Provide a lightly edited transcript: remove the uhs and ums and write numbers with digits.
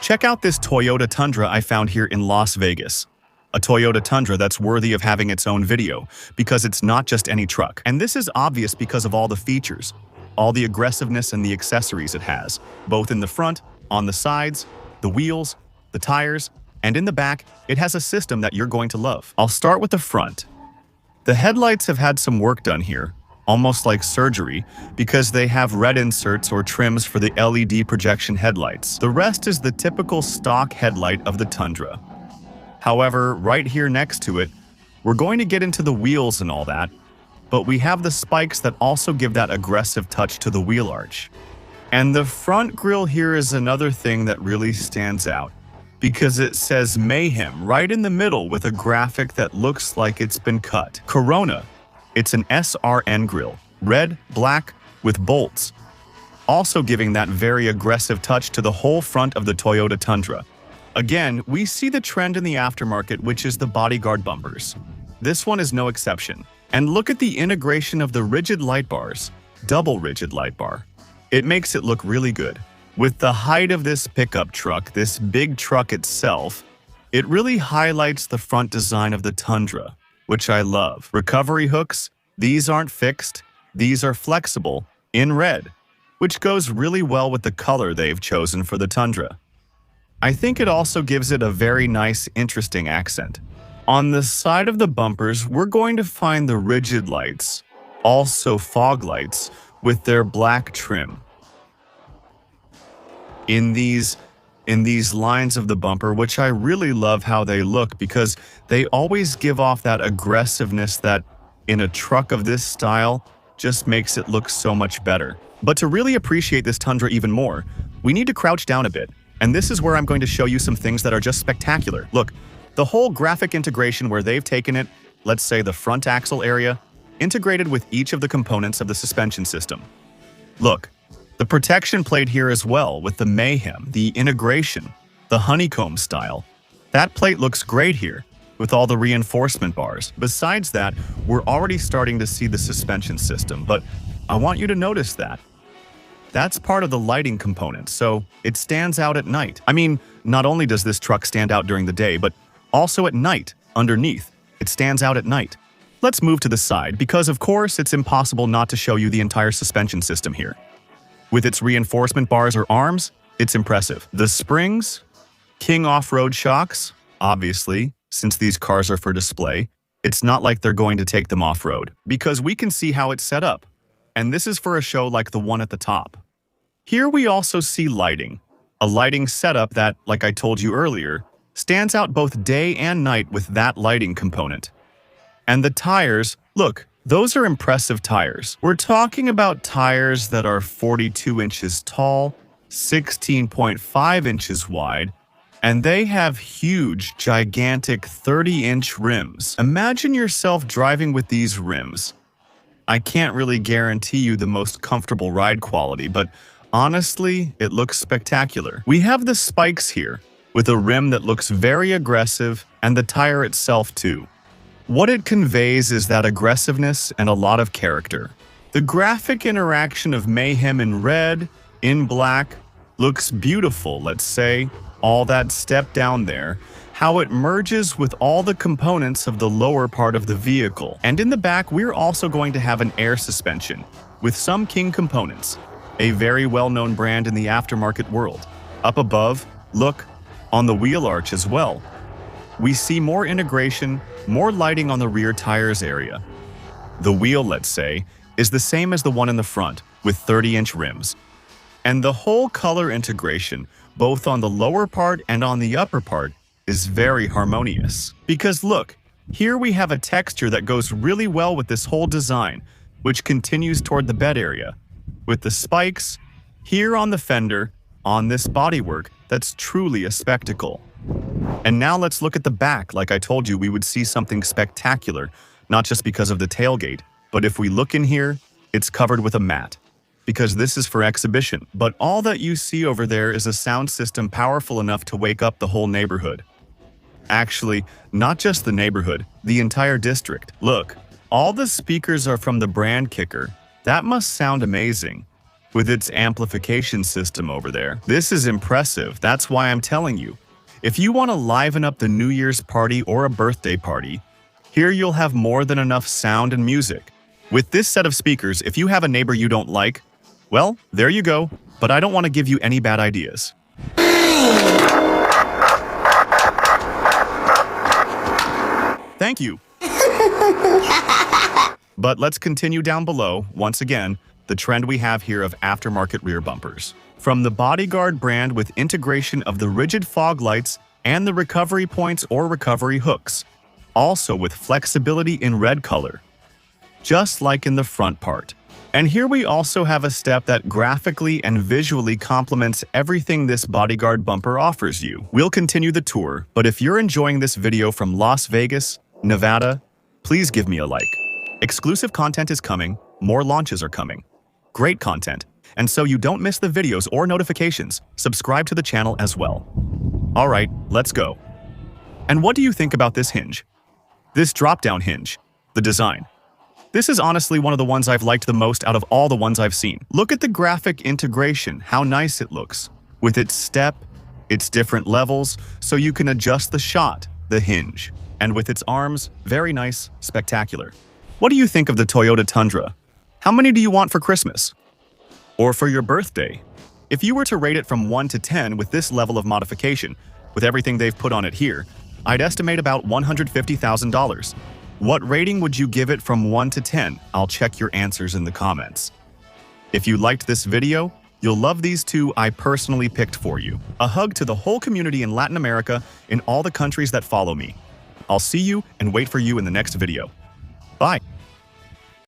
Check out this Toyota Tundra I found here in Las Vegas. A Toyota Tundra that's worthy of having its own video, because it's not just any truck. And this is obvious because of all the features, all the aggressiveness and the accessories it has, both in the front, on the sides, the wheels, the tires, and in the back. It has a system that you're going to love. I'll start with the front. The headlights have had some work done here, almost like surgery, because they have red inserts or trims for the LED projection headlights. The rest is the typical stock headlight of the Tundra. However, right here next to it, we're going to get into the wheels and all that, but we have the spikes that also give that aggressive touch to the wheel arch. And the front grille here is another thing that really stands out, because it says Mayhem right in the middle with a graphic that looks like it's been cut. Corona. It's an SRN grille, red, black, with bolts, also giving that very aggressive touch to the whole front of the Toyota Tundra. Again, we see the trend in the aftermarket, which is the bodyguard bumpers. This one is no exception. And look at the integration of the rigid light bars, double rigid light bar. It makes it look really good. With the height of this pickup truck, this big truck itself, it really highlights the front design of the Tundra, which I love. Recovery hooks, these aren't fixed, these are flexible, in red, which goes really well with the color they've chosen for the Tundra. I think it also gives it a very nice, interesting accent. On the side of the bumpers, we're going to find the rigid lights, also fog lights, with their black trim. In these lines of the bumper, which I really love how they look, because they always give off that aggressiveness that, in a truck of this style, just makes it look so much better. But to really appreciate this Tundra even more, we need to crouch down a bit. And this is where I'm going to show you some things that are just spectacular. Look, the whole graphic integration where they've taken it, let's say the front axle area, integrated with each of the components of the suspension system. Look, the protection plate here as well with the Mayhem, the integration, the honeycomb style. That plate looks great here with all the reinforcement bars. Besides that, we're already starting to see the suspension system, but I want you to notice that. That's part of the lighting component, so it stands out at night. I mean, not only does this truck stand out during the day, but also at night, underneath. It stands out at night. Let's move to the side, because of course it's impossible not to show you the entire suspension system here. With its reinforcement bars or arms, it's impressive. The springs, King off-road shocks, obviously, since these cars are for display, it's not like they're going to take them off-road, because we can see how it's set up. And this is for a show like the one at the top. Here we also see lighting, a lighting setup that, like I told you earlier, stands out both day and night with that lighting component. And the tires, look, those are impressive tires. We're talking about tires that are 42 inches tall, 16.5 inches wide, and they have huge, gigantic 30-inch rims. Imagine yourself driving with these rims. I can't really guarantee you the most comfortable ride quality, but honestly, it looks spectacular. We have the spikes here, with a rim that looks very aggressive, and the tire itself too. What it conveys is that aggressiveness and a lot of character. The graphic interaction of Mayhem in red, in black, looks beautiful, let's say, all that step down there, how it merges with all the components of the lower part of the vehicle. And in the back, we're also going to have an air suspension with some King components, a very well-known brand in the aftermarket world. Up above, look, on the wheel arch as well, we see more integration, more lighting on the rear tires area. The wheel, let's say, is the same as the one in the front, with 30-inch rims. And the whole color integration, both on the lower part and on the upper part, is very harmonious. Because look, here we have a texture that goes really well with this whole design, which continues toward the bed area, with the spikes, here on the fender, on this bodywork, that's truly a spectacle. And now let's look at the back. Like I told you, we would see something spectacular, not just because of the tailgate, but if we look in here, it's covered with a mat, because this is for exhibition. But all that you see over there is a sound system powerful enough to wake up the whole neighborhood. Actually, not just the neighborhood, the entire district. Look, all the speakers are from the brand kicker. That must sound amazing. with its amplification system over there. This is impressive. That's why I'm telling you. If you want to liven up the New Year's party or a birthday party, here you'll have more than enough sound and music. With this set of speakers, if you have a neighbor you don't like, well, there you go, but I don't want to give you any bad ideas. Thank you. But let's continue down below, once again, the trend we have here of aftermarket rear bumpers. From the Bodyguard brand with integration of the rigid fog lights and the recovery points or recovery hooks, also with flexibility in red color, just like in the front part. And here we also have a step that graphically and visually complements everything this Bodyguard bumper offers you. We'll continue the tour, but if you're enjoying this video from Las Vegas, Nevada, please give me a like. Exclusive content is coming, more launches are coming. Great content. And so you don't miss the videos or notifications, subscribe to the channel as well. Alright, let's go. And what do you think about this hinge? This drop-down hinge, the design. This is honestly one of the ones I've liked the most out of all the ones I've seen. Look at the graphic integration, how nice it looks. With its step, its different levels, so you can adjust the shot, the hinge. And with its arms, very nice, spectacular. What do you think of the Toyota Tundra? How many do you want for Christmas? Or for your birthday? If you were to rate it from 1 to 10 with this level of modification, with everything they've put on it here, I'd estimate about $150,000. What rating would you give it from 1 to 10? I'll check your answers in the comments. If you liked this video, you'll love these two I personally picked for you. A hug to the whole community in Latin America, in all the countries that follow me. I'll see you and wait for you in the next video. Bye.